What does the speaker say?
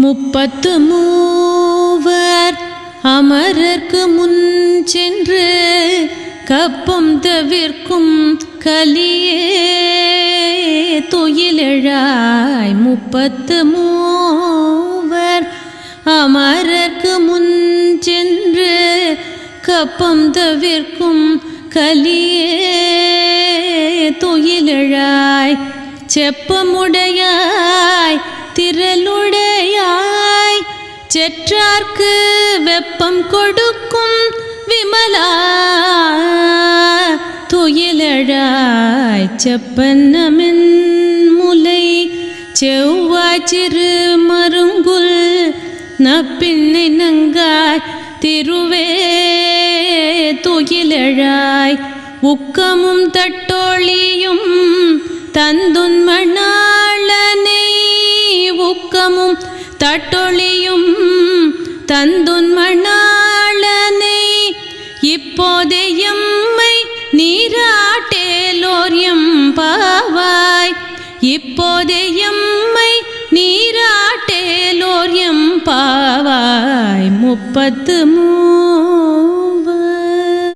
முப்பத்து மூவர் அமரர்க்கு முன் சென்று கப்பம் தவிர்க்கும் கலியே துயிலெழாய். முப்பத்து மூவர் அமரர்க்கு முன் சென்று கப்பம் தவிர்க்கும் கலியே துயிலெழாய். செப்பமுடையாய் திரளுடையாய் செற்றார்க்கு வெப்பம் கொடுக்கும் விமலா துயிலெழாய். செப்பன்னமென் முலை செவ்வாய் சிறு மருங்குல் நப்பின்னை நங்காய் திருவே துயிலெழாய். உக்கமும் தட்டோழியும் தந்துன் மணாளனை உக்கமும் தட்டொழியும் தந்துன் மணாளனை இப்போதே எம்மை நீராட்டேலோர் எம்பாவாய். இப்போதே எம்மை நீராட்டேலோர் எம்பாவாய். முப்பத்து